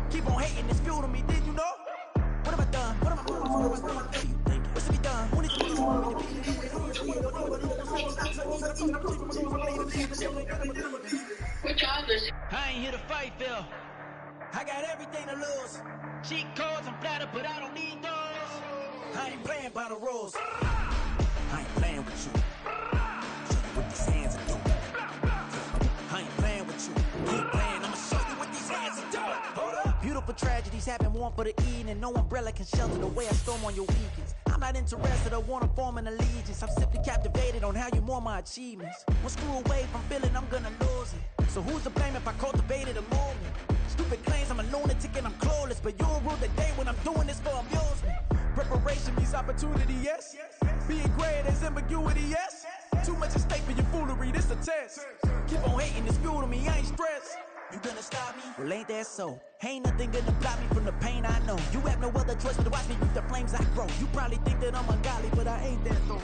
Keep on hating, it's fuel to me, did you know? What have I done? What am I doing? What am I thinking? What's to be done? When it's I ain't here to fight, Phil. I got everything to lose. Cheat codes, I'm flattered, but I don't need those. I ain't playing by the rules. I ain't playing with you. Show you what these hands are doing. I ain't playing with you. Keep playing, I'ma show you what these hands are doing. Hold up. Beautiful tragedies happen, one for the evening. No umbrella can shelter the way I storm on your weekends. I'm not interested, I wanna form an allegiance. I'm simply captivated on how you more my achievements. One screw away from feeling I'm gonna lose it. So who's to blame if I cultivated a movement? Stupid claims I'm a lunatic and I'm clueless, but you'll rule the day when I'm doing this for amusement. Preparation means opportunity, yes. Being great, there's ambiguity, yes. Too much at stake for your foolery, this a test. Keep on hating, it's fuel to me, I ain't stressed. You gonna stop me? Well, ain't that so? Ain't nothing gonna block me from the pain I know. You have no other choice but to watch me reap the flames I grow. You probably think that I'm ungodly, but I ain't that though.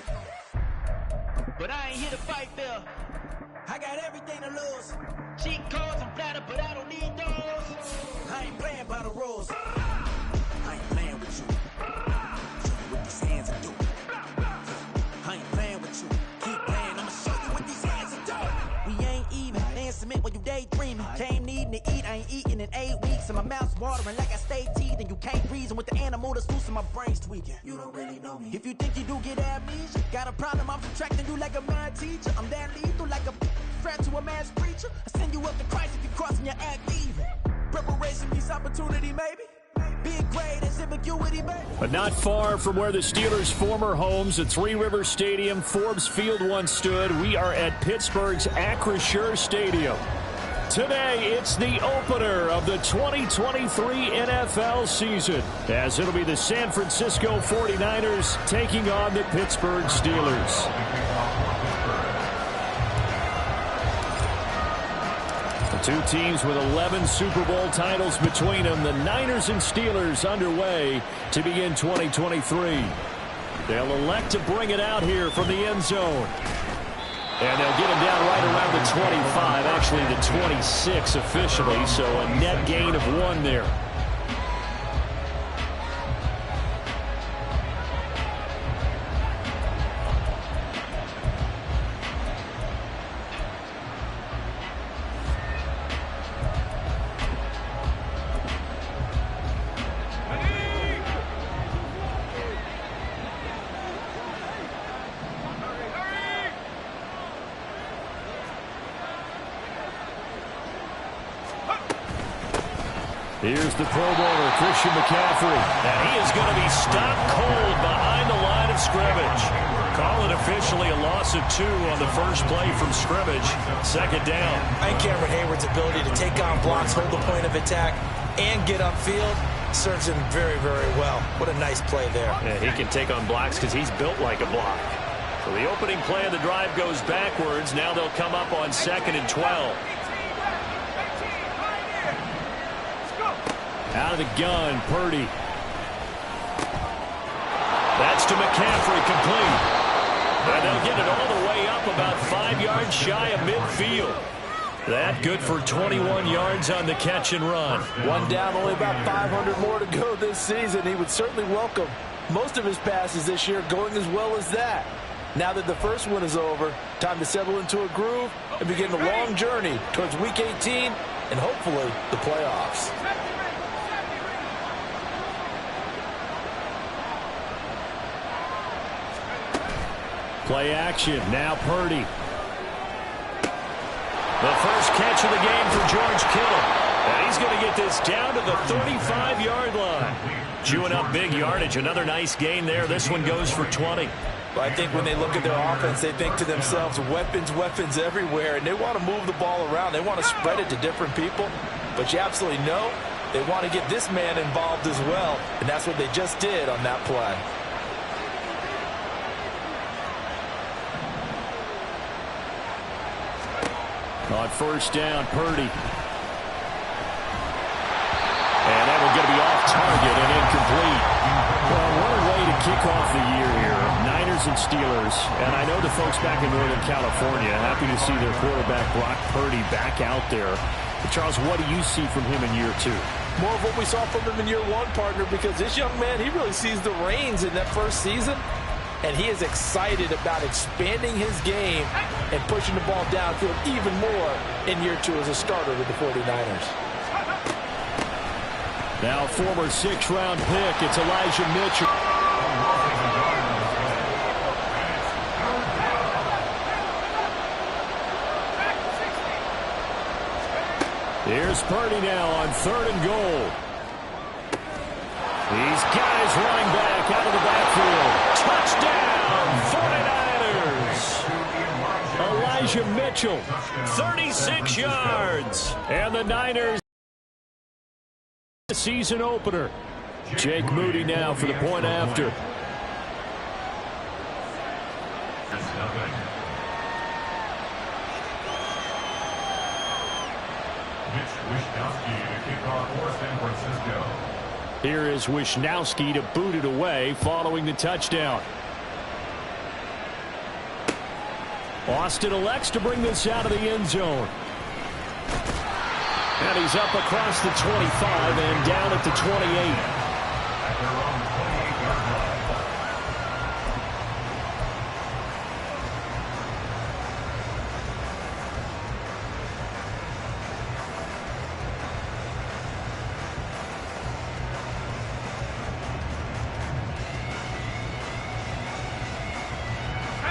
But I ain't here to fight, Phil. I got everything to lose. Cheat codes, I'm flattered, but I don't need those. I ain't playing by the rules. I ain't playing with you. Show you what these hands are doing. I ain't playing with you. Keep playing, I'ma show you what these hands are doing. We ain't even. They ain't submit when you daydreaming. Came needing to eat, I ain't eating in 8 weeks. And my mouth's watering like I stay teething. You can't reason with the animal that's loose and my brain's tweaking. You don't really know me. If you think you do get amnesia, got a problem, I'm subtracting you like a mad teacher. I'm that lethal like a threat to a mass preacher. I send you up to Christ if you crossing your act evil. Preparation means opportunity, maybe. Being great is ambiguity, baby. But not far from where the Steelers' former homes at Three Rivers Stadium, Forbes Field once stood, we are at Pittsburgh's Acrisure Stadium. Today, it's the opener of the 2023 NFL season, as it'll be the San Francisco 49ers taking on the Pittsburgh Steelers. Two teams with 11 Super Bowl titles between them. The Niners and Steelers underway to begin 2023. They'll elect to bring it out here from the end zone. And they'll get him down right around the 25, actually the 26 officially, so a net gain of 1 there. Here's the Pro Bowler, Christian McCaffrey. And he is going to be stopped cold behind the line of scrimmage. Call it officially a loss of 2 on the first play from scrimmage. Second down. And Cameron Hayward's ability to take on blocks, hold the point of attack, and get upfield serves him very, very well. What a nice play there. Yeah, he can take on blocks because he's built like a block. So the opening play of the drive goes backwards. Now they'll come up on 2nd and 12. Out of the gun, Purdy. That's to McCaffrey, complete. And they'll get it all the way up about 5 yards shy of midfield. That good for 21 yards on the catch and run. One down, only about 500 more to go this season. He would certainly welcome most of his passes this year going as well as that. Now that the first one is over, time to settle into a groove and begin the long journey towards Week 18 and hopefully the playoffs. Play action. Now Purdy. The first catch of the game for George Kittle. And he's going to get this down to the 35-yard line. Chewing up big yardage. Another nice gain there. This one goes for 20. Well, I think when they look at their offense, they think to themselves, weapons, weapons everywhere. And they want to move the ball around. They want to spread it to different people. But you absolutely know they want to get this man involved as well. And that's what they just did on that play. On first down, Purdy. And that one's going to be off target and incomplete. Well, what a way to kick off the year here. Niners and Steelers, and I know the folks back in Northern California happy to see their quarterback Brock Purdy back out there. But Charles, what do you see from him in year 2? More of what we saw from him in year 1, partner, because this young man, he really sees the reins in that first season, and he is excited about expanding his game and pushing the ball downfield even more in year 2 as a starter with the 49ers. Now former 6th-round pick, it's Elijah Mitchell. Here's Purdy now on 3rd and goal. He's got his running back out of the backfield. Touchdown, 49ers! Elijah Mitchell, 36 yards. And the Niners, season opener. Jake Moody now for the point after. Here is Wishnowski to boot it away following the touchdown. Austin elects to bring this out of the end zone. And he's up across the 25 and down at the 28.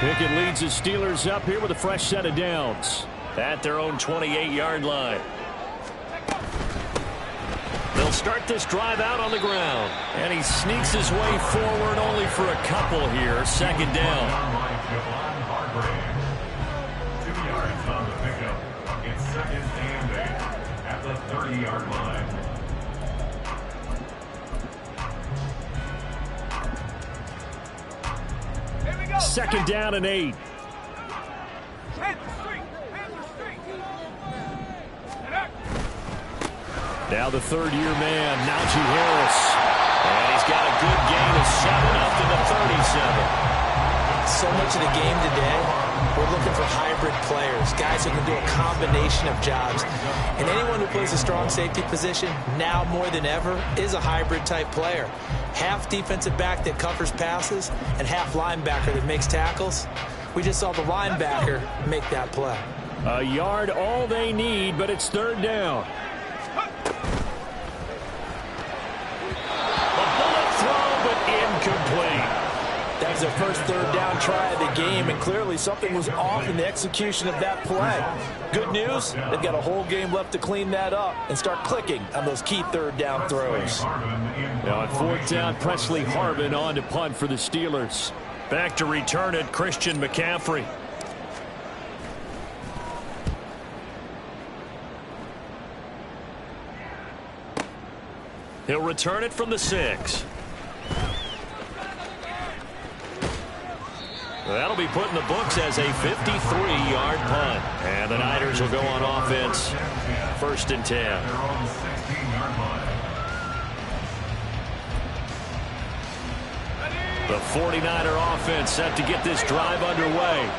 Pickett leads the Steelers up here with a fresh set of downs at their own 28-yard line. They'll start this drive out on the ground. And he sneaks his way forward only for a couple here. 2nd down. 2 yards on the pickup. It's 2nd and 8 at the 30-yard line. Here we go. 2nd down and 8. Now the 3rd-year man, Najee Harris. And he's got a good gain of 7 up to the 37. So much of the game today, we're looking for hybrid players, guys who can do a combination of jobs. And anyone who plays a strong safety position, now more than ever, is a hybrid type player. Half defensive back that covers passes and half linebacker that makes tackles. We just saw the linebacker make that play. A yard all they need, but it's 3rd down. Incomplete. That was their first 3rd down try of the game, and clearly something was off in the execution of that play. Good news, they've got a whole game left to clean that up and start clicking on those key 3rd down throws. Now on 4th down, Presley Harvin on to punt for the Steelers. Back to return it, Christian McCaffrey. He'll return it from the 6. That'll be put in the books as a 53-yard punt. And the Niners will go on offense. 1st and 10. The 49er offense set to get this drive underway.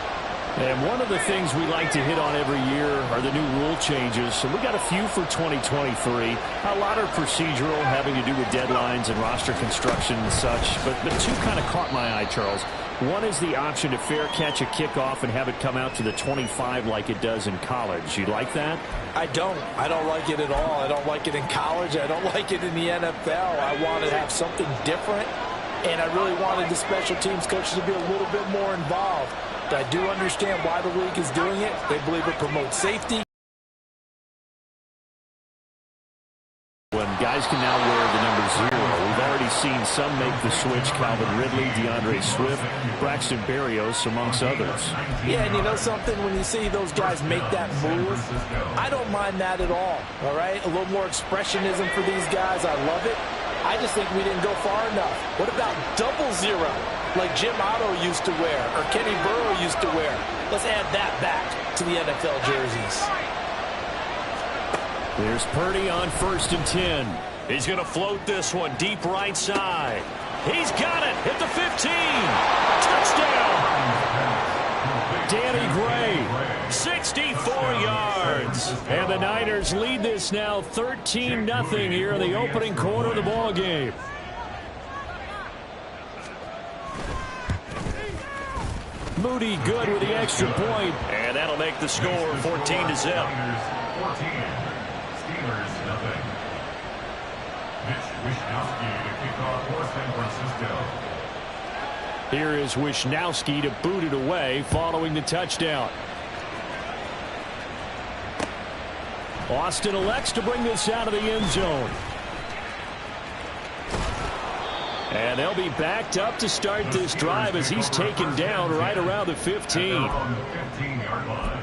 And one of the things we like to hit on every year are the new rule changes. And we got a few for 2023. A lot are procedural, having to do with deadlines and roster construction and such. But 2 kind of caught my eye, Charles. One is the option to fair catch a kickoff and have it come out to the 25 like it does in college. You like that? I don't like it at all. I don't like it in college. I don't like it in the NFL. I want to have something different. And I really wanted the special teams coaches to be a little bit more involved. But I do understand why the league is doing it. They believe it promotes safety. When guys can now wear the number 0, we've already seen some make the switch. Calvin Ridley, DeAndre Swift, Braxton Berrios, amongst others. Yeah, and you know something? When you see those guys make that move, I don't mind that at all right? A little more expressionism for these guys. I love it. I just think we didn't go far enough. What about 00, like Jim Otto used to wear or Kenny Burrow used to wear? Let's add that back to the NFL jerseys. There's Purdy on 1st and 10. He's going to float this one deep right side. He's got it at the 15. Touchdown. Danny Gray. 64 yards. And the Niners lead this now 13-0 here in the opening quarter of the ball game. Moody good with the extra point, and that'll make the score 14-0. Steelers 14, Steelers nothing. Mitch Wishnowsky to kick off for San Francisco. Here is Wishnowsky to boot it away following the touchdown. Austin elects to bring this out of the end zone. And they'll be backed up to start this drive as he's taken down right around the 15. On the 15-yard line.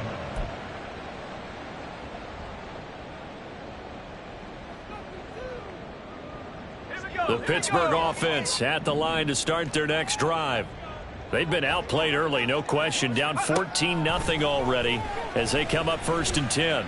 The Pittsburgh offense at the line to start their next drive. They've been outplayed early, no question, down 14-0 already as they come up 1st and 10.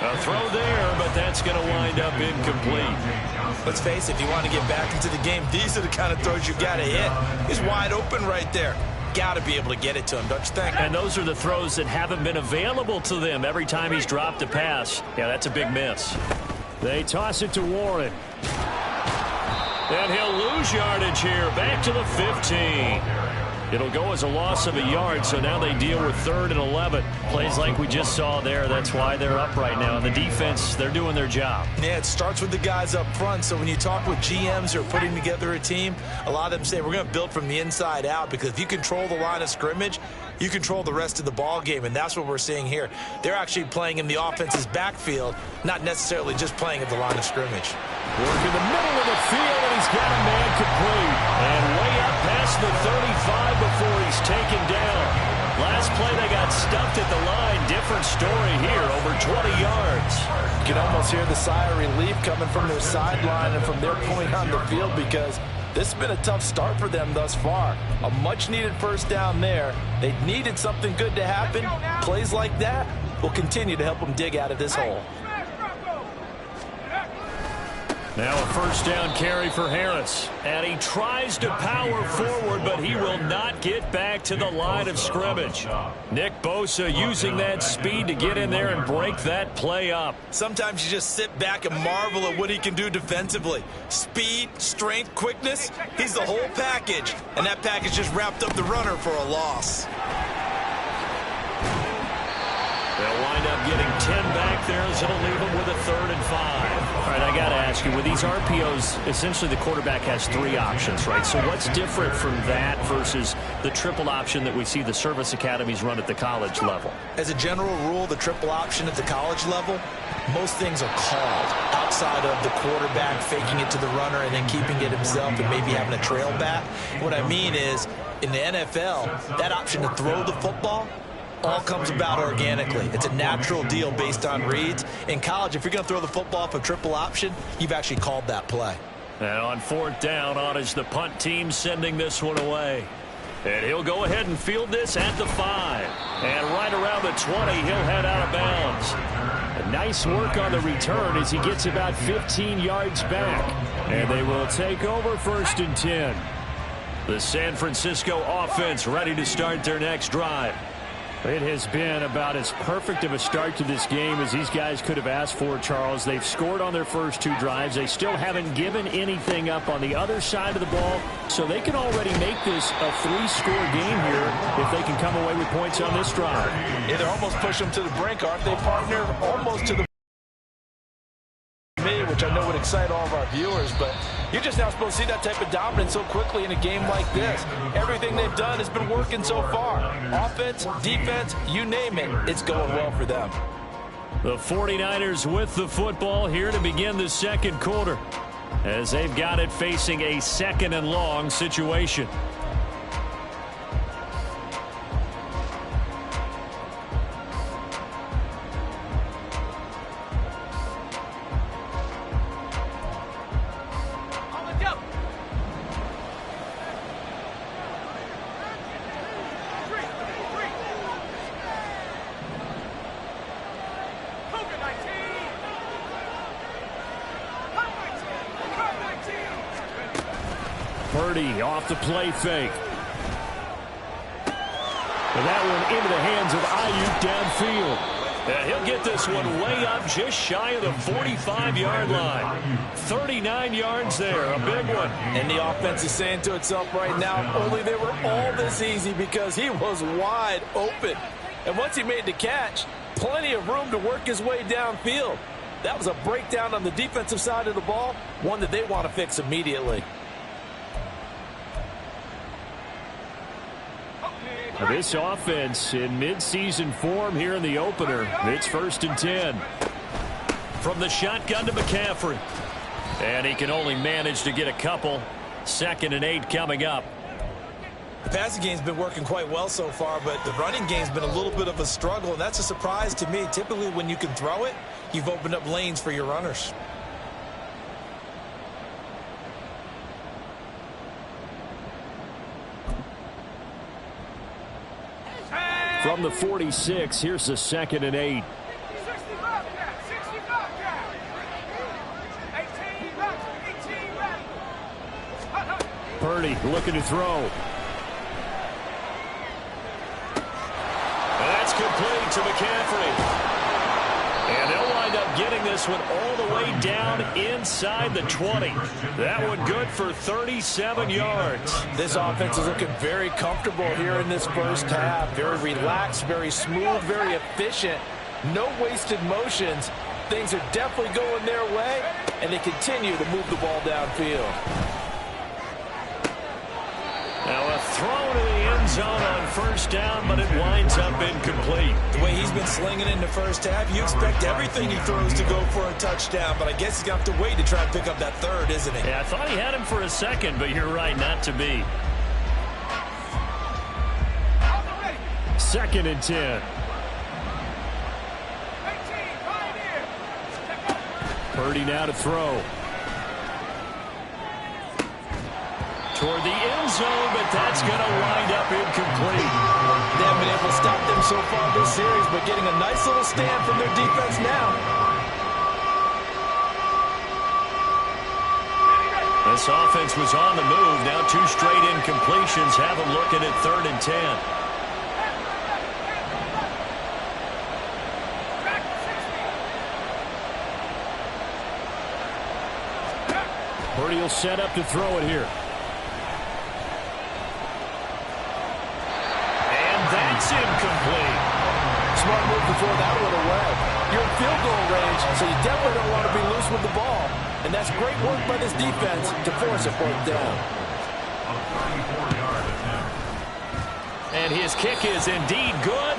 A throw there, but that's going to wind up incomplete. Let's face it, if you want to get back into the game, these are the kind of throws you got to hit. He's wide open right there. Got to be able to get it to him, don't you think? And those are the throws that haven't been available to them every time he's dropped a pass. Yeah, that's a big miss. They toss it to Warren. And he'll lose yardage here, back to the 15. It'll go as a loss of a yard, so now they deal with 3rd and 11. Plays like we just saw there. That's why they're up right now. And the defense, they're doing their job. Yeah, it starts with the guys up front. So when you talk with GMs who are putting together a team, a lot of them say we're going to build from the inside out, because if you control the line of scrimmage, you control the rest of the ball game, and that's what we're seeing here. They're actually playing in the offense's backfield, not necessarily just playing at the line of scrimmage. Work in the middle of the field, and he's got a man complete. And way up past the 35 before he's taken down. Last play, they got stuffed at the line. Different story here, over 20 yards. You can almost hear the sigh of relief coming from their sideline and from their point on the field, because this has been a tough start for them thus far. A much-needed first down there. They needed something good to happen. Plays like that will continue to help them dig out of this hole. Now a first down carry for Harris. And he tries to power forward, but he will not get back to the line of scrimmage. Nick Bosa using that speed to get in there and break that play up. Sometimes you just sit back and marvel at what he can do defensively. Speed, strength, quickness, he's the whole package. And that package just wrapped up the runner for a loss. They'll wind up getting 10 back there, as it'll leave them with a 3rd and 5. All right, I got to ask you, with these RPOs, essentially the quarterback has 3 options, right? So what's different from that versus the triple option that we see the service academies run at the college level? As a general rule, the triple option at the college level, most things are called outside of the quarterback faking it to the runner and then keeping it himself and maybe having a trail back. What I mean is, in the NFL, that option to throw the football all comes about organically. It's a natural deal based on reads. In college, if you're going to throw the football for triple option, you've actually called that play. And on 4th down, on is the punt team sending this one away. And he'll go ahead and field this at the 5. And right around the 20, he'll head out of bounds. A nice work on the return as he gets about 15 yards back. And they will take over 1st and 10. The San Francisco offense ready to start their next drive. It has been about as perfect of a start to this game as these guys could have asked for, Charles. They've scored on their first 2 drives. They still haven't given anything up on the other side of the ball, so they can already make this a 3-score game here if they can come away with points on this drive. Yeah, they're almost pushing them to the brink, aren't they, partner? Almost to the me, which I know would excite all of our viewers, but you're just now supposed to see that type of dominance so quickly in a game like this. Everything they've done has been working so far. Offense, defense, you name it, it's going well for them. The 49ers with the football here to begin the second quarter, as they've got it facing a 2nd and long situation. Purdy off the play fake. And that one into the hands of Ayuk downfield. He'll get this one way up just shy of the 45-yard line. 39 yards there, a big one. And the offense is saying to itself right now, only they were all this easy because he was wide open. And once he made the catch, plenty of room to work his way downfield. That was a breakdown on the defensive side of the ball, one that they want to fix immediately. This offense in midseason form here in the opener. It's 1st and 10. From the shotgun to McCaffrey. And he can only manage to get a couple. 2nd and 8 coming up. The passing game's been working quite well so far, but the running game's been a little bit of a struggle, and that's a surprise to me. Typically, when you can throw it, you've opened up lanes for your runners. From the 46, here's the 2nd and 8. Purdy looking to throw. That's complete to McCaffrey. And they'll wind up getting this one all the way down inside the 20. That one good for 37 yards. This offense is looking very comfortable here in this first half. Very relaxed, very smooth, very efficient. No wasted motions. Things are definitely going their way, and they continue to move the ball downfield. Now a throw to the end zone on 1st down, but it winds up incomplete. The way he's been slinging in the first half, you expect everything he throws to go for a touchdown, but I guess he's going to have to wait to try and pick up that 3rd, isn't he? Yeah, I thought he had him for a second, but you're right, not to be. 2nd and 10. Purdy now to throw. Toward the end zone, but that's going to wind up incomplete. They haven't been able to stop them so far this series, but getting a nice little stand from their defense now. This offense was on the move. Now 2 straight incompletions have them looking at 3rd and 10. Purdy will set up to throw it here. That's incomplete. Smart move to throw that one away. You're in field goal range, so you definitely don't want to be loose with the ball. And that's great work by this defense to force a 4th down. And his kick is indeed good,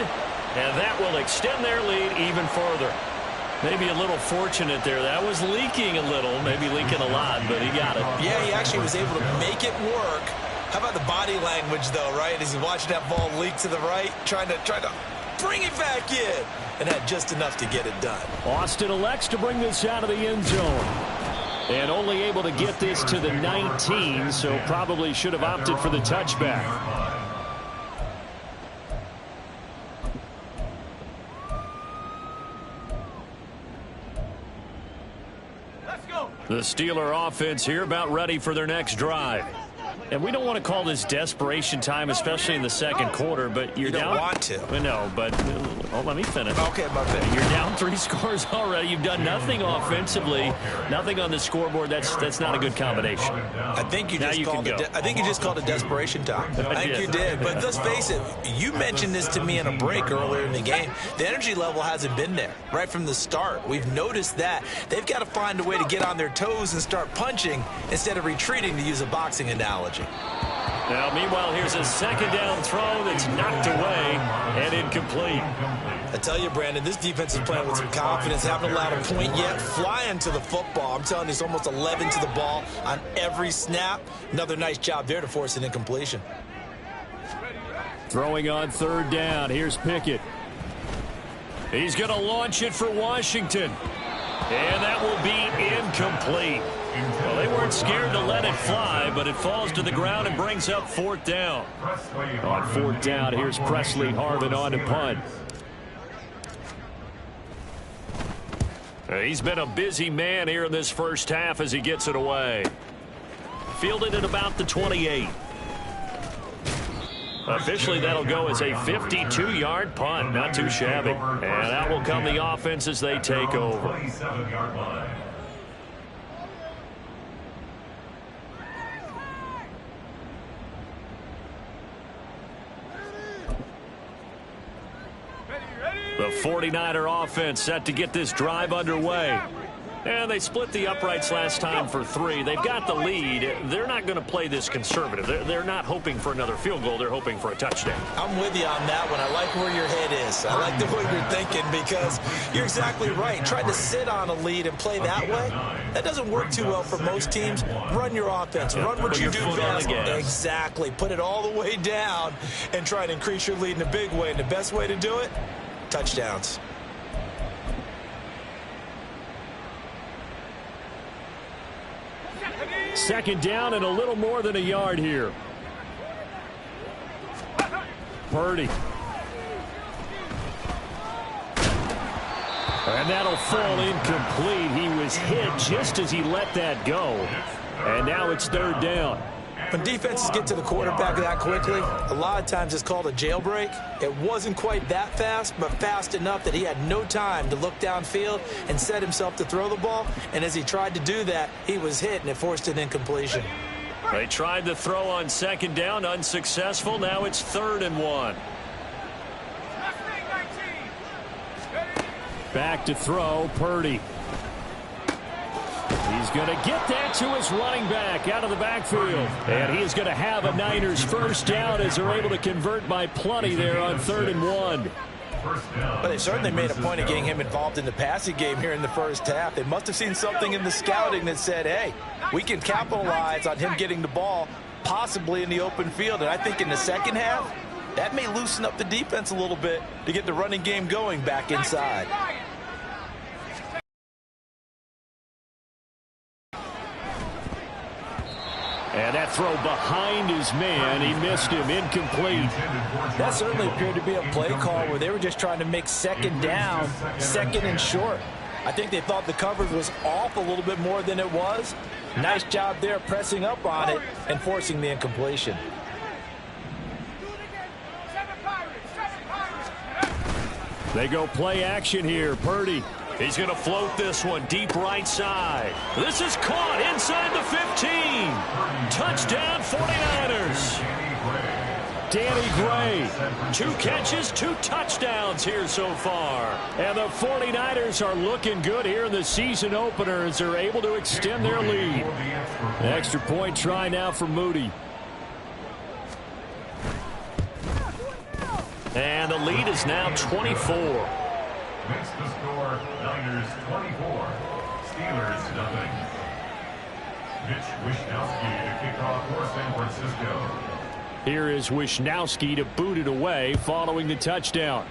and that will extend their lead even further. Maybe a little fortunate there. That was leaking a little, maybe leaking a lot, but he got it. Yeah, he actually was able to make it work. How about the body language, though, right? As he's watching that ball leak to the right, trying to bring it back in, and had just enough to get it done. Austin elects to bring this out of the end zone. And only able to get this to the 19, so probably should have opted for the touchback. The Steeler offense here about ready for their next drive. And we don't want to call this desperation time, especially in the 2nd quarter, but you're down. You don't want to. No, but let me finish. Okay, my bad. You're down 3 scores already. You've done nothing offensively, nothing on the scoreboard. That's not a good combination. I think you just called it desperation time. I think you did. But let's face it, you mentioned this to me in a break earlier in the game. The energy level hasn't been there right from the start. We've noticed that. They've got to find a way to get on their toes and start punching instead of retreating, to use a boxing analogy. Now, meanwhile, here's a 2nd down throw that's knocked away and incomplete. I tell you, Brandon, this defense is playing with some confidence. Haven't allowed a point yet. Flying to the football. I'm telling you, it's almost 11 to the ball on every snap. Another nice job there to force an incompletion. Throwing on 3rd down. Here's Pickett. He's going to launch it for Washington. And that will be incomplete. Well, they weren't scared to let it fly, but it falls to the ground and brings up 4th down. On 4th down, here's Presley Harvin on to punt. He's been a busy man here in this first half as he gets it away. Fielded at about the 28. Officially, that'll go as a 52-yard punt. Not too shabby. And out will come the offense as they take over. 27-yard line. The 49er offense set to get this drive underway. And they split the uprights last time for 3. They've got the lead. They're not going to play this conservative. They're not hoping for another field goal. They're hoping for a touchdown. I'm with you on that one. I like where your head is. I like the way you're thinking because you're exactly right. Trying to sit on a lead and play that way, that doesn't work too well for most teams. Run your offense. Run what you do best. Exactly. Put it all the way down and try to increase your lead in a big way. And the best way to do it, touchdowns. Second down and a little more than a yard here. Purdy. And that'll fall incomplete. He was hit just as he let that go. And now it's third down. When defenses get to the quarterback that quickly, a lot of times it's called a jailbreak. It wasn't quite that fast, but fast enough that he had no time to look downfield and set himself to throw the ball. And as he tried to do that, he was hit, and it forced an incompletion. They tried to throw on second down, unsuccessful. Now it's 3rd and 1. Back to throw, Purdy. He's going to get that to his running back out of the backfield. And he is going to have a Niners first down as they're able to convert by plenty there on 3rd and 1. But they certainly made a point of getting him involved in the passing game here in the first half. They must have seen something in the scouting that said, hey, we can capitalize on him getting the ball possibly in the open field. And I think in the second half, that may loosen up the defense a little bit to get the running game going back inside. And that throw behind his man, he missed him, incomplete. That certainly appeared to be a play call where they were just trying to make second down, second and short. I think they thought the coverage was off a little bit more than it was. Nice job there pressing up on it and forcing the incompletion. They go play action here. Purdy. He's going to float this one deep right side. This is caught inside the 15. Touchdown 49ers. Danny Gray. 2 catches, 2 touchdowns here so far. And the 49ers are looking good here in the season opener as they're able to extend their lead. Extra point try now for Moody. And the lead is now 24. Makes the score Niners 24, Steelers nothing. Mitch Wishnowsky to kick off for San Francisco. Here is Wishnowsky to boot it away following the touchdown.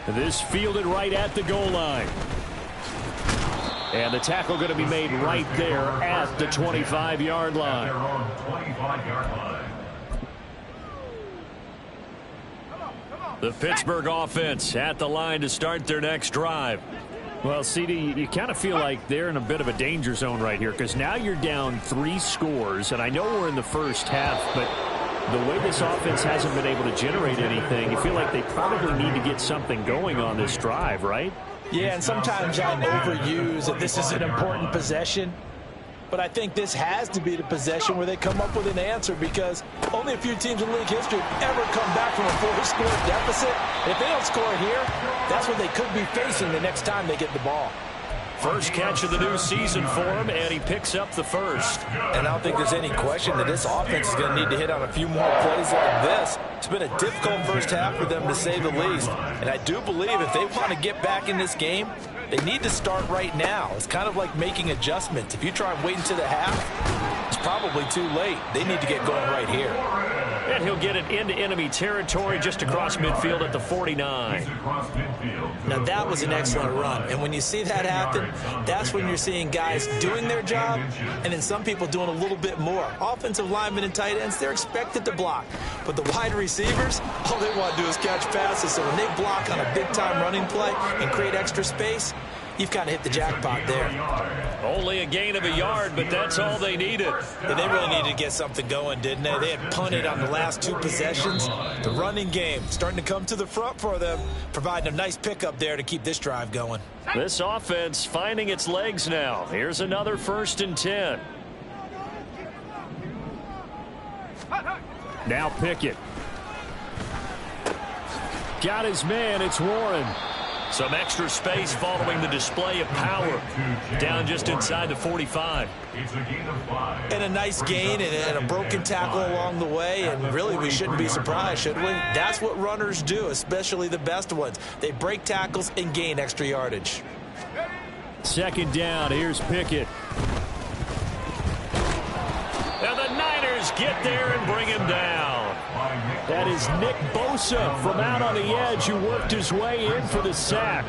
This fielded right at the goal line. And the tackle going to be made right there at the 25-yard line. At their own 25-yard line. The Pittsburgh offense at the line to start their next drive. Well, CD, you kind of feel like they're in a bit of a danger zone right here because now you're down 3 scores, and I know we're in the first half, but the way this offense hasn't been able to generate anything, you feel like they probably need to get something going on this drive, right? Yeah, and sometimes I overuse that this is an important possession. But I think this has to be the possession where they come up with an answer because only a few teams in league history ever come back from a 4-score deficit. If they don't score here, that's what they could be facing the next time they get the ball. First catch of the new season for him, and he picks up the first. And I don't think there's any question that this offense is going to need to hit on a few more plays like this. It's been a difficult first half for them, to say the least. And I do believe if they want to get back in this game, they need to start right now. It's kind of like making adjustments. If you try and wait until the half, it's probably too late. They need to get going right here. And he'll get it into enemy territory just across midfield at the 49. Now, that was an excellent run. And when you see that happen, that's when you're seeing guys doing their job and then some people doing a little bit more. Offensive linemen and tight ends, they're expected to block. But the wide receivers, all they want to do is catch passes. So when they block on a big-time running play and create extra space, you've kind of hit the jackpot there. Only a gain of a yard, but that's all they needed. Yeah, they really needed to get something going, didn't they? They had punted on the last 2 possessions. The running game starting to come to the front for them, providing a nice pickup there to keep this drive going. This offense finding its legs now. Here's another 1st and 10. Now Pickett. Got his man. It's Warren. Some extra space following the display of power. Down just inside the 45. And a nice gain and a broken tackle along the way. And really, we shouldn't be surprised, should we? That's what runners do, especially the best ones. They break tackles and gain extra yardage. 2nd down. Here's Pickett. And the Niners get there and bring him down. That is Nick Bosa from out on the edge who worked his way in for the sack.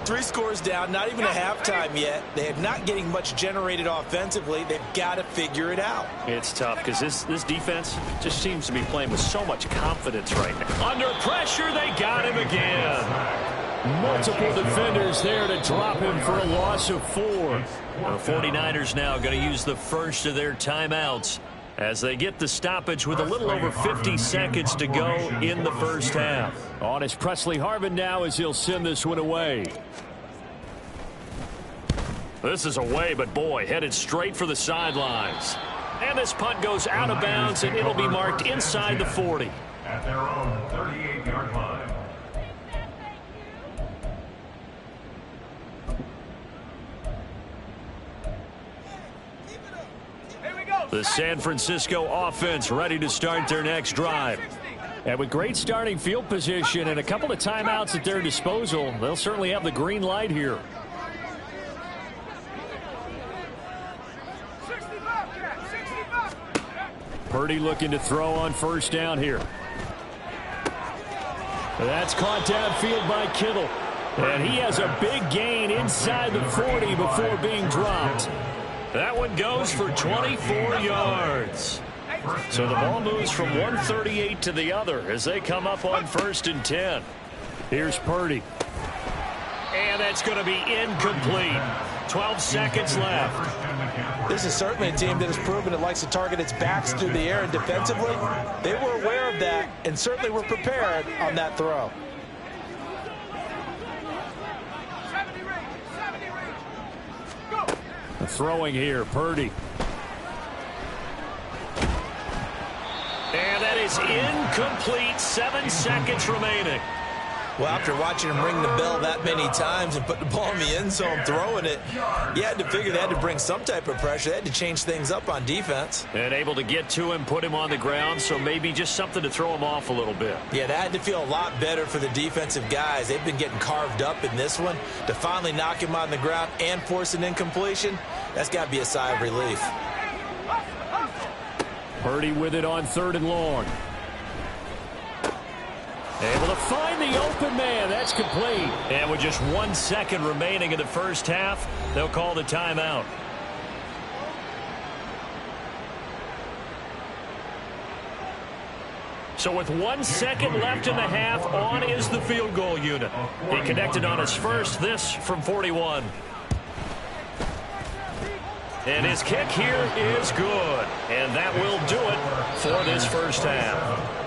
3 scores down, not even a halftime yet. They're not getting much generated offensively. They've got to figure it out. It's tough because this defense just seems to be playing with so much confidence right now. Under pressure, they got him again. Multiple defenders there to drop him for a loss of 4. The 49ers now going to use the first of their timeouts as they get the stoppage with a little over 50 seconds to go in the first half. On is Presley Harvin now as he'll send this one away. This is away, but boy, headed straight for the sidelines. And this punt goes out of bounds, and it'll be marked inside the 40. At their own 38-yard line. The San Francisco offense ready to start their next drive. And with great starting field position and a couple of timeouts at their disposal, they'll certainly have the green light here. Purdy looking to throw on 1st down here. That's caught downfield by Kittle. And he has a big gain inside the 40 before being dropped. That one goes for 24 yards. So the ball moves from 138 to the other as they come up on 1st and 10. Here's Purdy. And that's going to be incomplete. 12 seconds left. This is certainly a team that has proven it likes to target its backs through the air, and defensively, they were aware of that and certainly were prepared on that throw. Throwing here, Purdy. And that is incomplete. 7 seconds remaining. Well, after watching him ring the bell that many times and put the ball in the end zone throwing it, you had to figure they had to bring some type of pressure. They had to change things up on defense. And able to get to him, put him on the ground, so maybe just something to throw him off a little bit. Yeah, that had to feel a lot better for the defensive guys. They've been getting carved up in this one. To finally knock him on the ground and force an incompletion, that's got to be a sigh of relief. Purdy with it on 3rd and long. Able to find the open man. That's complete. And with just 1 second remaining in the first half, they'll call the timeout. So with 1 second left in the half, on is the field goal unit. He connected on his first, this from 41. And his kick here is good. And that will do it for this first half.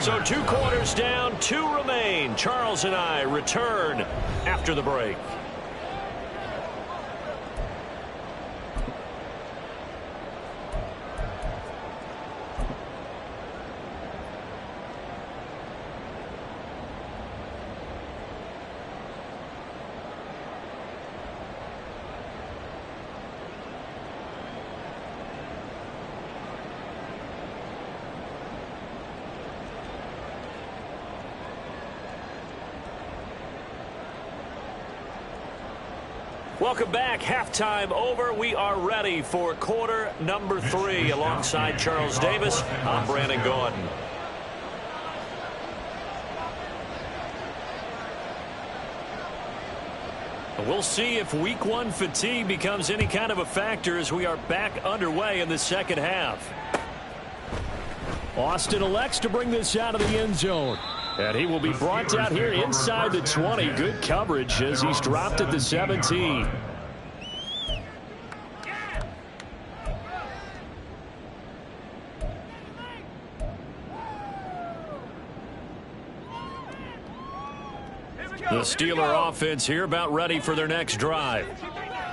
So 2 quarters down, 2 remain. Charles and I return after the break. Welcome back. Halftime over. We are ready for quarter number 3. Alongside Charles Davis, I'm Brandon Gordon. We'll see if week 1 fatigue becomes any kind of a factor as we are back underway in the second half. Austin elects to bring this out of the end zone. And he will be brought down here inside the 20. Good coverage as he's dropped at the 17. The Steeler offense here about ready for their next drive.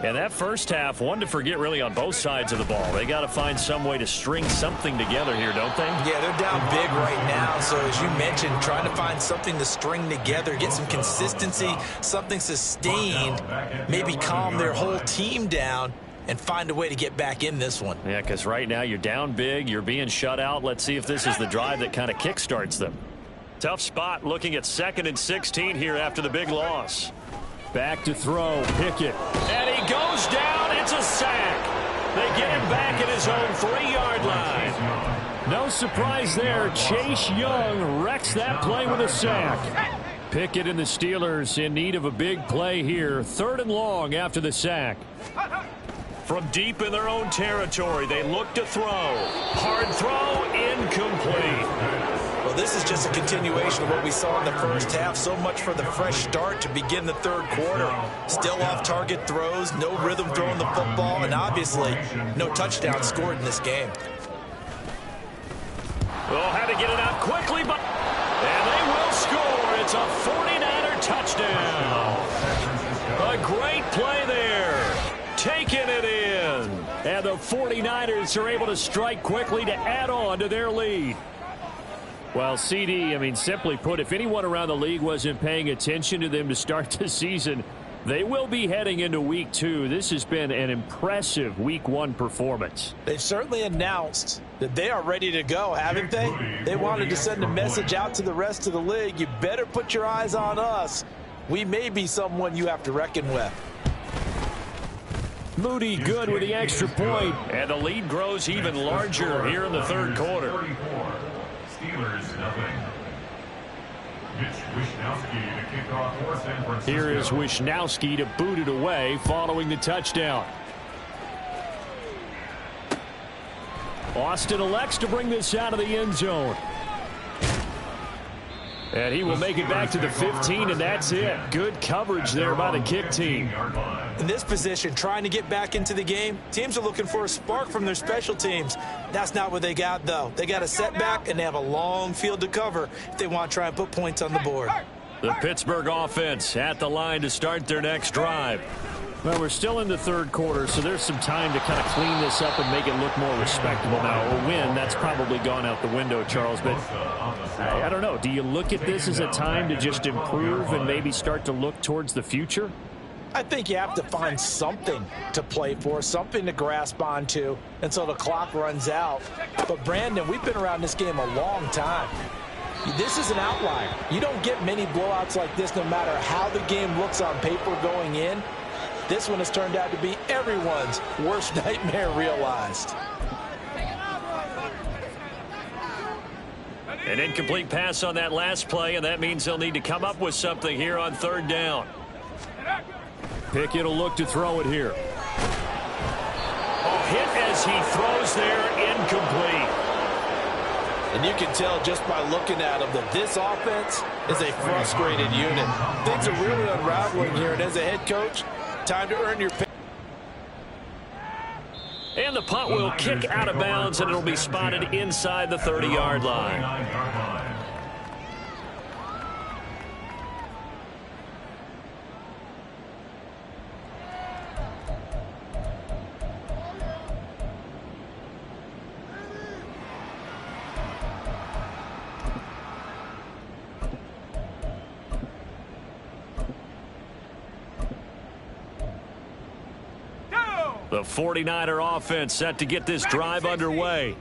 And that first half, one to forget really on both sides of the ball. They got to find some way to string something together here, don't they? Yeah, they're down big right now. So as you mentioned, trying to find something to string together, get some consistency, something sustained, maybe calm their whole team down and find a way to get back in this one. Yeah, because right now you're down big, you're being shut out. Let's see if this is the drive that kind of kickstarts them. Tough spot looking at 2nd and 16 here after the big loss. Back to throw, Pickett. And he goes down. It's a sack. They get him back at his own 3-yard line. No surprise there. Chase Young wrecks that play with a sack. Pickett and the Steelers in need of a big play here. 3rd and long after the sack. From deep in their own territory, they look to throw. Hard throw, incomplete. Well, this is just a continuation of what we saw in the first half. So much for the fresh start to begin the 3rd quarter. Still off-target throws, no rhythm throwing the football, and obviously no touchdown scored in this game. Well, had to get it out quickly, but and they will score. It's a 49er touchdown. A great play there. Taking it in. And the 49ers are able to strike quickly to add on to their lead. Well, CD, I mean, simply put, if anyone around the league wasn't paying attention to them to start the season, they will be heading into Week 2. This has been an impressive Week 1 performance. They've certainly announced that they are ready to go, haven't they? They wanted to send a message out to the rest of the league. You better put your eyes on us. We may be someone you have to reckon with. Moody good with the extra point. And the lead grows even larger here in the 3rd quarter. Steelers, nothing. Wishnowsky to kick off for San Francisco. Here is Wishnowsky to boot it away following the touchdown. Austin elects to bring this out of the end zone. And he will make it back to the 15, and that's it. Good coverage there by the kick team. In this position, trying to get back into the game, teams are looking for a spark from their special teams. That's not what they got, though. They got a setback, and they have a long field to cover if they want to try and put points on the board. The Pittsburgh offense at the line to start their next drive. Well, we're still in the 3rd quarter, so there's some time to kind of clean this up and make it look more respectable now. A win, that's probably gone out the window, Charles, but I don't know. Do you look at this as a time to just improve and maybe start to look towards the future? I think you have to find something to play for, something to grasp onto until the clock runs out. But, Brandon, we've been around this game a long time. This is an outlier. You don't get many blowouts like this no matter how the game looks on paper going in. This one has turned out to be everyone's worst nightmare realized. An incomplete pass on that last play, and that means they'll need to come up with something here on 3rd down. Pickett will look to throw it here. Oh, hit as he throws there, incomplete. And you can tell just by looking at him that this offense is a frustrated unit. Things are really unraveling here, and as a head coach, time to earn your pay. And the punt will kick out of bounds, and it'll be spotted inside the 30-yard line. The 49er offense set to get this drive underway.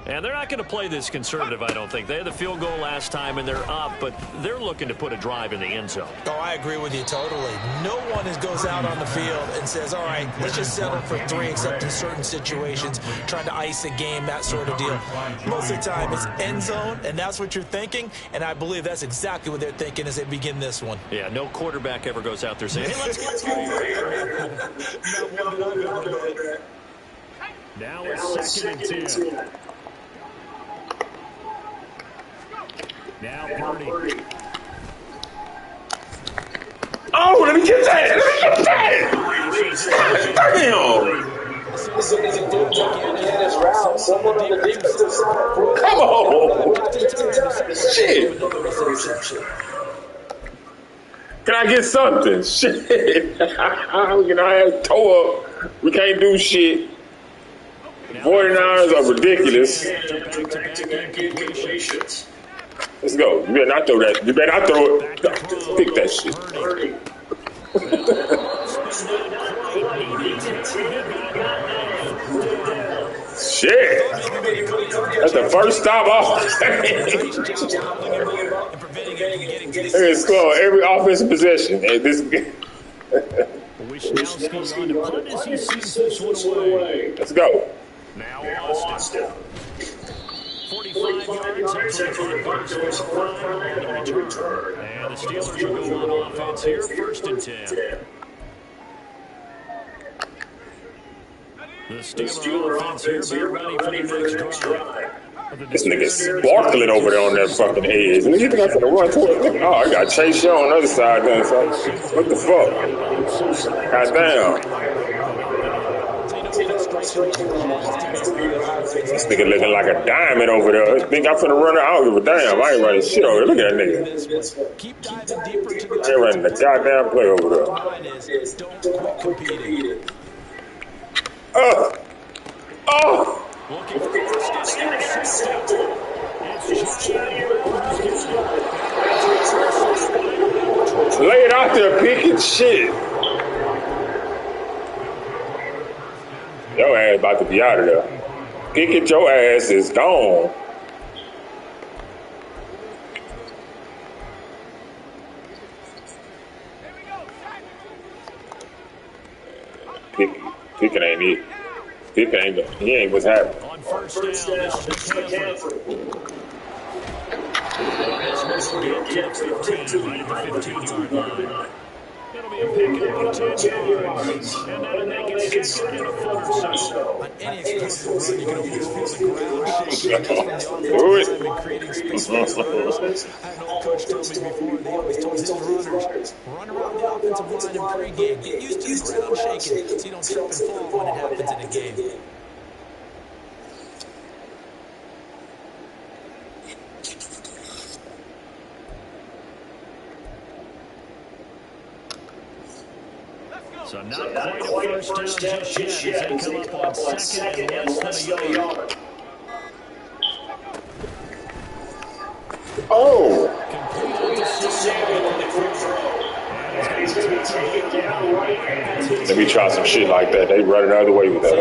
And they're not going to play this conservative, I don't think. They had the field goal last time, and they're up, but they're looking to put a drive in the end zone. Oh, I agree with you totally. No one goes out on the field and says, all right, let's just settle for 3, except in certain situations, trying to ice a game, that sort of deal. Most of the time, it's end zone, and that's what you're thinking, and I believe that's exactly what they're thinking as they begin this one. Yeah, no quarterback ever goes out there saying, hey, let's go. Now it's 2nd and 10. Now Purdy. Oh, let me get that! Let me get that! Damn! Come on! Shit! Can I get something? Shit! You know, I had toe up. We can't do shit. 49ers are ridiculous. Let's go. You better not throw that. You better not throw it. Pick that shit. Shit. That's the first stop off. They're score every offensive possession. And this Let's go. Now Austin. 45 yards up to the return. And the Steelers will go on offense here, 1st and 10. The Steelers offense here, ready for the next drive. This nigga's sparkling over there on that fucking edge. And you think I'm gonna run towards it? Oh, I got Chase Young on the other side then. So what the fuck? Goddamn. This nigga looking like a diamond over there. I think I'm finna run it. I don't give a damn. I ain't running shit over there. Look at that nigga. I ain't running the goddamn play over there. Oh! Lay it out there, Pickett. Shit. Your ass about to be out of there. Pickett, your ass is gone. Pickett ain't it. Pickett ain't. He ain't what's happening. On first down, this is McCaffrey. It'll be a pickup of 10 yards. And that'll make it 2nd and a foot or so. On any explosive run, you can almost feel the ground shaking. That's from the offensive lineman creating space for his runners. I had an old coach tell me before, they always told his runners, run around the offensive line in pregame. Get used to the ground shaking so you don't trip and fall when it happens in a game. So not quite a first down just yet as they come up on 2nd and less than a yard. Oh! Let me try some shit like that. They run another way with that.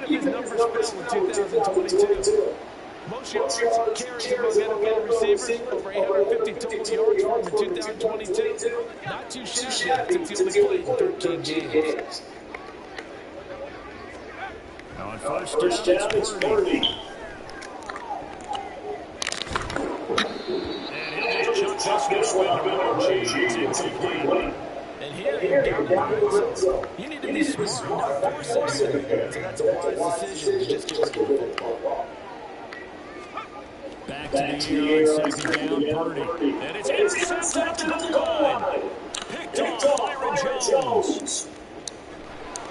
Even if his numbers fell in 2022. Most yards carries among NFL receivers, over 850 total yards for him in 2022. Not too shabby since he only played 13 games. Now on first down, it's Purdy. And he'll just chuck this one into It's incomplete. And here, you're down the red zone. You need to be smart, not force it. So that's a wise decision to just get rid of the football. Back to the air on 2nd down, Purdy. And it's intercepted at the goal line. Picked off Byron Jones.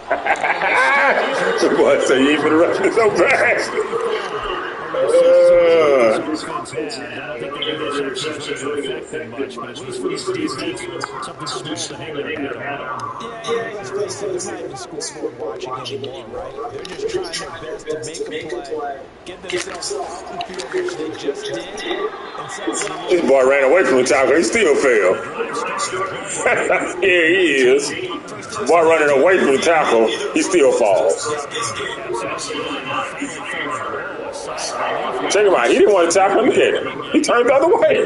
The boy said you ain't been rushing so fast. I don't think the interceptions really affect them much, but at least for the defense, something small to hang their hat on. Yeah, let's face it, they're not even scoreboard watching anymore, right? They're just trying their best to make a play, get themselves off the field, which they just did. This boy ran away from the tackle. He still fell. Here he is. Boy running away from the tackle. He still falls. Check him out. He didn't want to tackle him. Look at him. He turned the other way.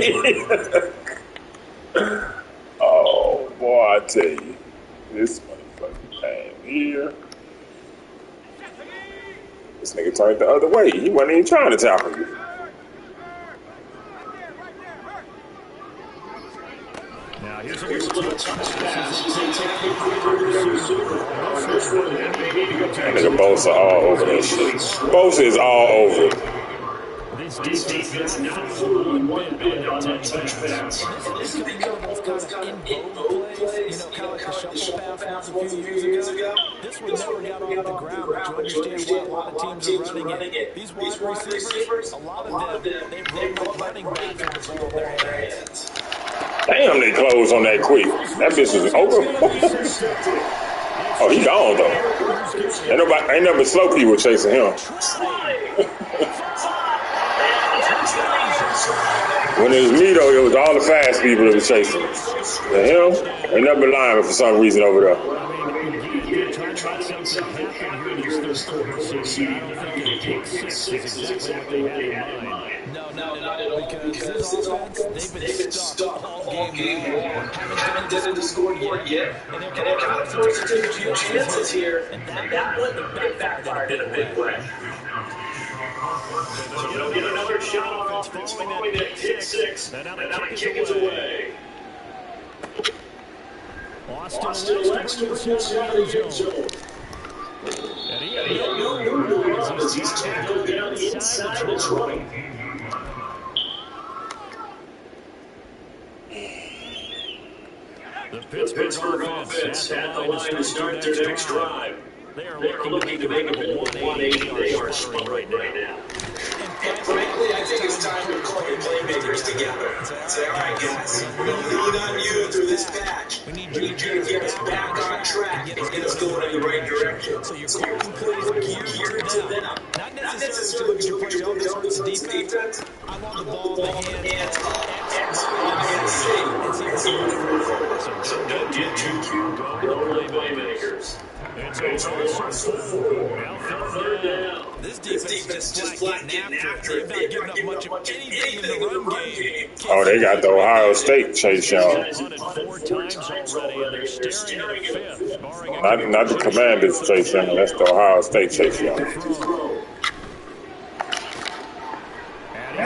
Oh, boy, I tell you. This motherfucking thing here. This nigga turned the other way. He wasn't even trying to tackle you. Now here's a little That nigga Bosa all over that shit. Bosa is all over it. This defense not fooled one bit on that touch pass. This could be one of those kind of in vogue plays, you know, kind of like the shuffle pass was a few years ago. This one never got off the ground, but you understand why a lot of teams are running it. These wide receivers, a lot of them, they run like running backs with the ball in their hands. Damn, they closed on that quick. That bitch was over. Oh, he gone though. Ain't never slow people chasing him. When it was me though, it was all the fast people that was chasing him. And him, ain't never lying for some reason over there. No, because they've been stuck all game long. Haven't done it to scoreboard yet. And they're kind of forced to take a few chances here. And that one, they backfired in a big way. So they'll get another shot on offense following that pick six. And now the kick is away. Austin likes to bring this one in the zone. And he had no room as he's tackled down inside the 20. The Pittsburgh offense at the line to start their next drive. They are looking to make a 180-yard sprint right now. And frankly, I think it's time to call your playmakers together. Say, all right, guys, we're going to lean on you through this patch. We need you to get us back on track and get us going in the right direction. So you're calling plays geared to them. Not necessarily to look at your plays on this defense. I want the ball in the hands of X, Y, and Z. And see what's moving forward. So don't get too cute. Go to the playmakers. It's also third down. This defense just flat getting after it. They've not given up much of anything in the run game. Oh, they got the Ohio State chase, y'all. Not the Commanders chase, y'all. That's the Ohio State chase, y'all.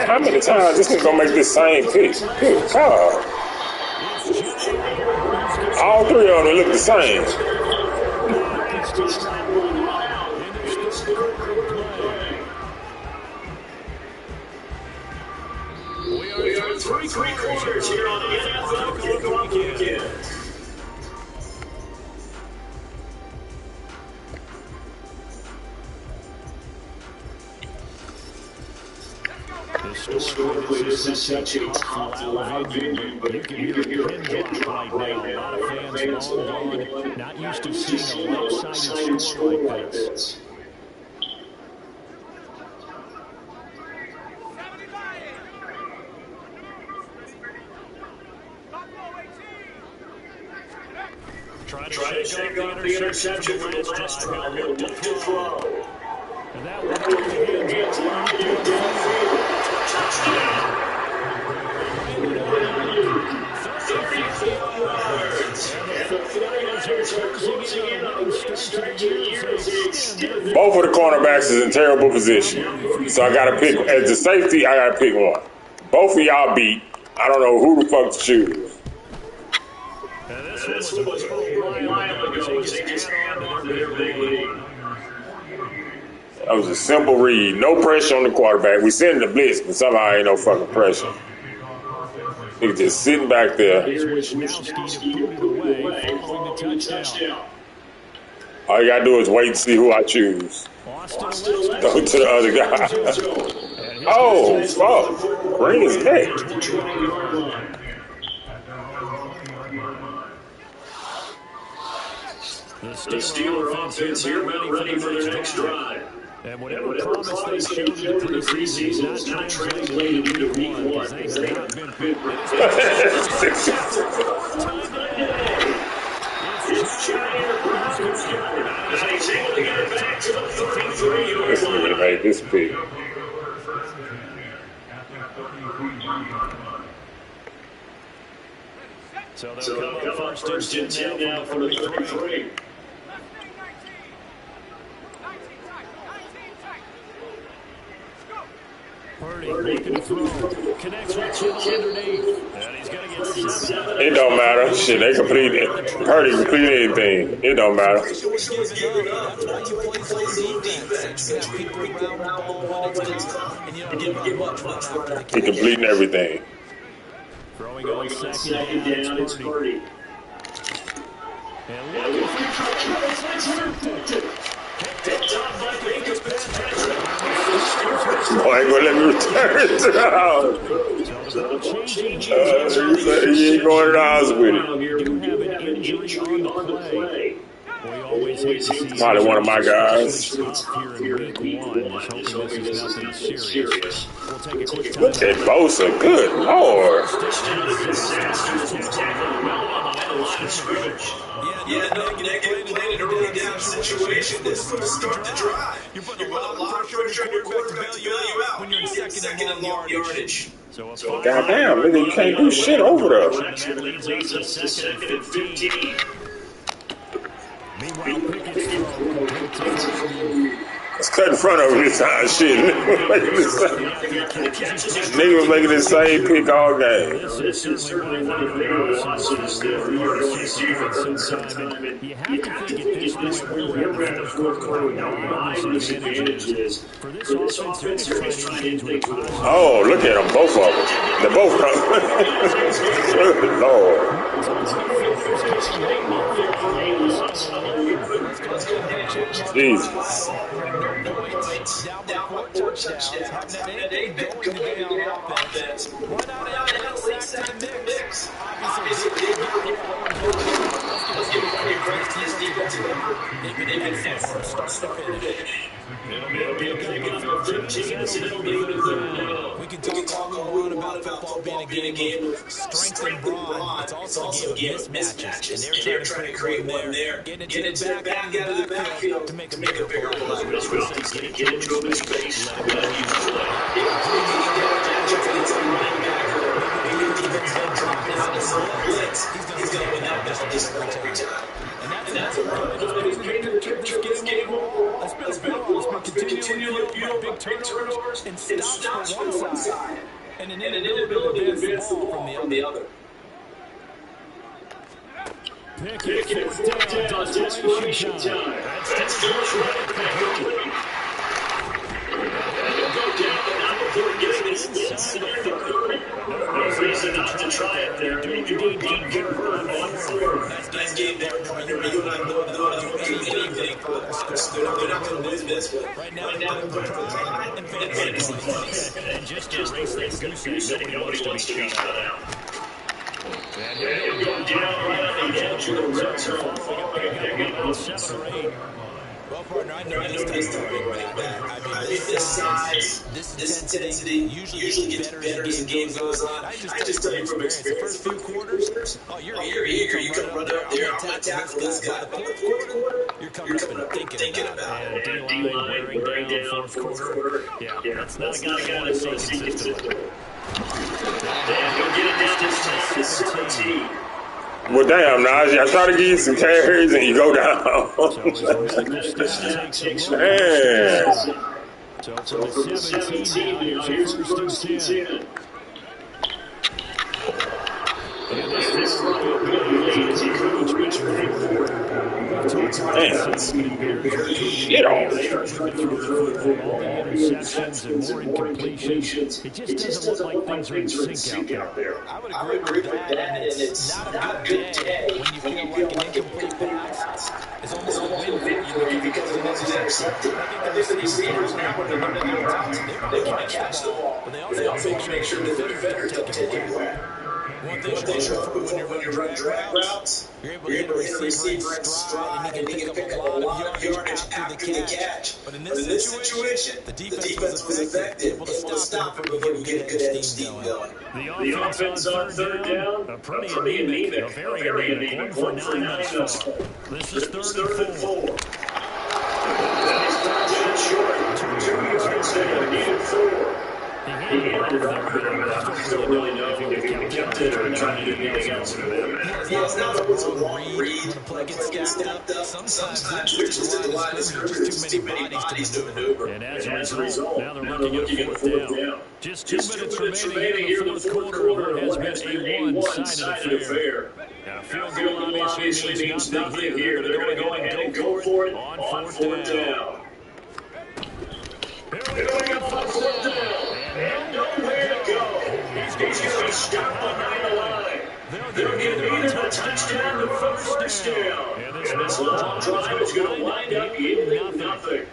How many times this nigga gonna make this same pick? Good God. All three of them look the same. We are three quarters here on the NFL Kickoff Weekend. Historically, this is such a tough, loud venue, but you can hear a pin drop right now. A lot of fans long gone, not used to seeing a lopsided score like this. Try to shake off the interception from the last drive. He'll look to throw. And that will go in the hands of touchdown. 34 yards. And the Flyers are closing in on the start to the year. Both of the cornerbacks is in terrible position. So I gotta pick, as the safety, I gotta pick one. Both of y'all beat. I don't know who the fuck to choose. This was a while ago. They just add on to their big lead. That was a simple read. No pressure on the quarterback. We send the blitz, but somehow ain't no fucking pressure. He's just sitting back there. All you gotta do is wait and see who I choose. Go to the other guy. Oh, fuck. Bring his neck. The Steeler offense here ready for the next drive. And whatever promise they showed in the preseason is not translated into week one. They have not been fit. It's Giant who's got it. As he's able to get it back to the 33-yard This nigga made this pick. So they'll come up first and 10 now from the 33. Purdy looking to throw. Connects with Kittle underneath. And he's going to get 7. It don't matter. Shit, they complete it. Purdy complete anything. It don't matter. That's why you play zone defense. You have people around the ball when it's gone, and you don't give up much run after the catch. He completing everything. Throwing on second down, it's Purdy. And looking for intercepted. Boy, ain't gonna let me return it. He ain't going to the house with it. Probably one of my guys. Look at Bosa. Good Lord. Yeah, no negative play in a really down situation. This is going to start the drive. You're putting a lot of pressure on your quarterback to bail you out when you're in second and long yardage. Goddamn, nigga, you can't do shit over there. That leads us to second and 15. Meanwhile, Pickett's throw. Let's cut in front of him this time. Shit. Nigga was making the same pick all game. This is certainly one of the losses for the sometime. You have to think at this point where we're at the fourth quarter. This advantage is for this offense, they're just trying to engage with a positive. Oh, look at them, both of them. They're both Good Lord. Jesus. Down by 4 touchdowns. Haven't had anything going today on offense. Why not add a sack to the mix? Obviously, let's give a credit to this defensive effort. They've been from start to finish. It'll be a good chance. We can talk all we want about football being a game of strength and brawn. It's also a game of mismatches. And they're trying to create one there. Getting it to the back out of the backfield to make a bigger play. Get into open space. He's going to win that just every time. And that's a run that's been the picture of this game overall. Let's be continually fueled by big turnovers and stops from one side and an inability to advance the ball from the other. Pickett fourth down, desperation time. That's George right completely. Go down, not before getting inside the 30. No reason not to try it there. They do indeed convert 1-4. Nice game there. You and I know that they'll do anything for the score. They're not going to lose this, but right now they're going to try and fantasy. And just to erase that goose egg, nobody wants to be shut out. And he'll go down right on the edge of the red zone. They're about 7 or 8. Well, partner, I know this this size, this intensity usually gets better as the game goes on. I just tell you from experience, the first few quarters, you're eager, you come run out there, I'm going to tackle this guy. But the fourth quarter, you're coming up and thinking about it. And D-line wearing down fourth quarter. Yeah, that's not a guy I want to see consistently. And he'll get it down to 17. Well, damn, Najee, I try to give you some carries and you go down. Damn. So from the 17 now, here's a first and 10. And this is Shit off. Interceptions and more incompletions. It just doesn't look like things are in sync out there. I would agree with that, and it's not a good day when you feel like an incomplete pass is almost a win for you because it wasn't intercepted. I think the receivers now when they're running their routes, they want to catch the ball, but they also want to make sure that the defenders don't take it away. One thing you're when you're running drag routes, you're able to get a receiver in stride, and he can pick up a lot of yardage after the catch. But in this situation, the defense was effective, able to stop him before you get a good head of steam going. The offense on third down, a pretty anemic, a very anemic, 1 for 9 thus far. This is third and 4. Short, 2 yards there, needed 4. He had it there, but I don't really know if he would have kept it or tried to do anything else with it. Yeah, it's not a it's a long read when a play gets stacked up. Sometimes they're just at the line of scrimmage. There's too many bodies to maneuver. And as a result, now they're looking at a fourth down. Just 2 minutes remaining here in the fourth quarter. It has been a one-sided affair. Now, field goal obviously means nothing here. They're going to go ahead and go for it on fourth down. Here we go on fourth down. And nowhere to go. He's going to stop behind the line. They'll give either a touchdown or first down. And this long drive is going to wind up yielding nothing.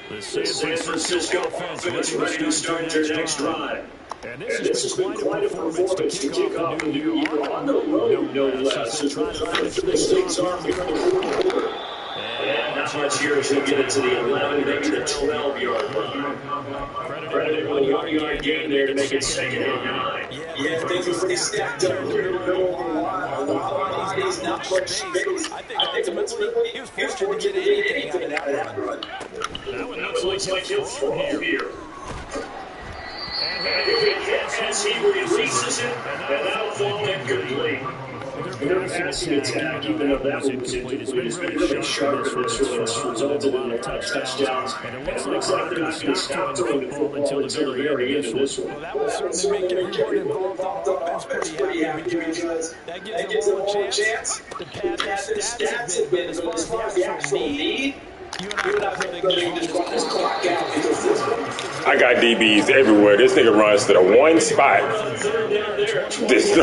The San Francisco offense ready to start their next drive. And this has been quite a performance to kick off the new year on the road, no less. As we're trying to finish things off here in the fourth quarter. And not much here as we get into the 11, maybe the 12-yard line. Credit a 1-yard gain there to make it 2nd and 9. Yeah, things are pretty stacked up here. He's not much space. I think ultimately he was fortunate to get anything out of that run. Now it looks like he'll throw here. As he releases it, and that'll fall incomplete. Their passing attack, even though that one was incomplete, has been really sharp in this one. Resulted in a lot of touchdowns. And it looks like they're not going to stop throwing the football until the very end of this one. Well, that will certainly make everyone involved on offense pretty happy because that gives them all a chance to pad their stats a bit. As far as the actual need, you and I think they can just run this clock out. I got DBs everywhere. This nigga runs to the one spot. This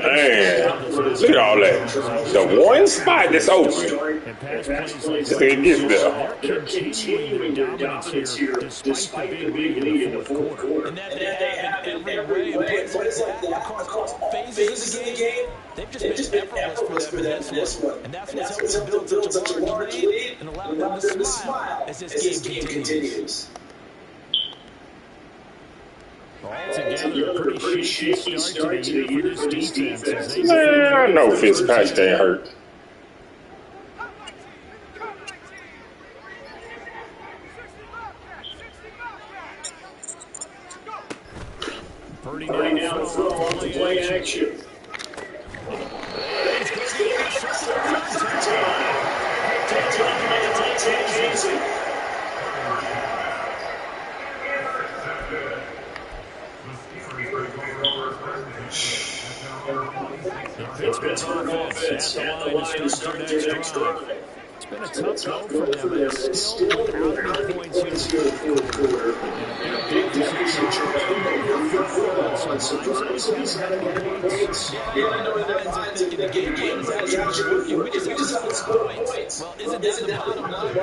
man, look at all that. The one spot that's open. This nigga gets there. They're continuing their dominance here despite the big lead in the fourth quarter. And that they have in every way. Plays like that across all phases of the game. They've just been effortless for them in this one. And that's what's helped them build such a large lead and allowed them to smile as this game continues. Altogether, a pretty shaky start to the year for this defense. Man, I know Fitzpatrick ain't hurt. Purdy now throw off the play action. Pittsburgh offense at the line to start their next drive. It's been a tough go for them, and still without any points here in the fourth quarter. Yeah, I know that ends up thinking the game is actually working. We just have to score points. Well, isn't that the bottom line?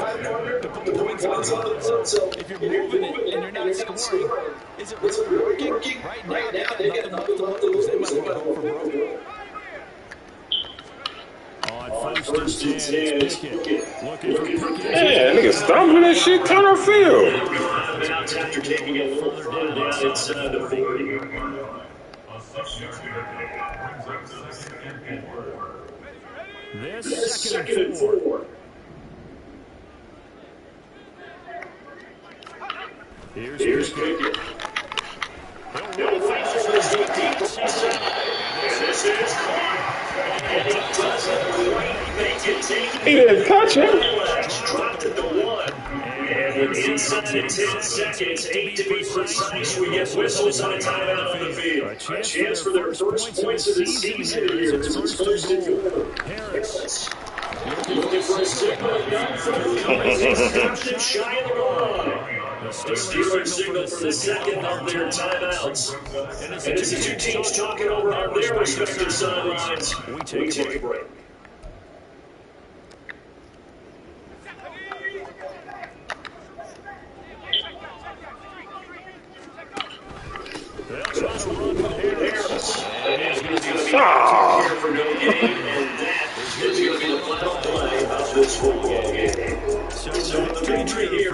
To put the points on the field. So if you're moving it and you're not scoring, is it really working? Right now, they got nothing left to lose. They might want to go for broke. On first and 10, it's Pickett. Looking for Pickett. Man, nigga stumbling that shit down our field. After taking it further down inside the 40. This second and 4. Here's Pickett. He'll flash this deep inside. And this is caught. And he doesn't quite make it. He didn't touch him. Dropped at the 1. And inside of 10 seconds, 8 to be precise, we get whistles on a timeout on the field. A chance for their first points of the season here as it's first and goal. Harris looking for a signal downfield. Stopped him shy of the line. The Steelers signal for the second of their timeouts. And as the two teams talking over on their respective sidelines, we take a break. They'll try to run with Harris. And he's going to be here for no gain, and that is going to be the final play of this football game. So the victory here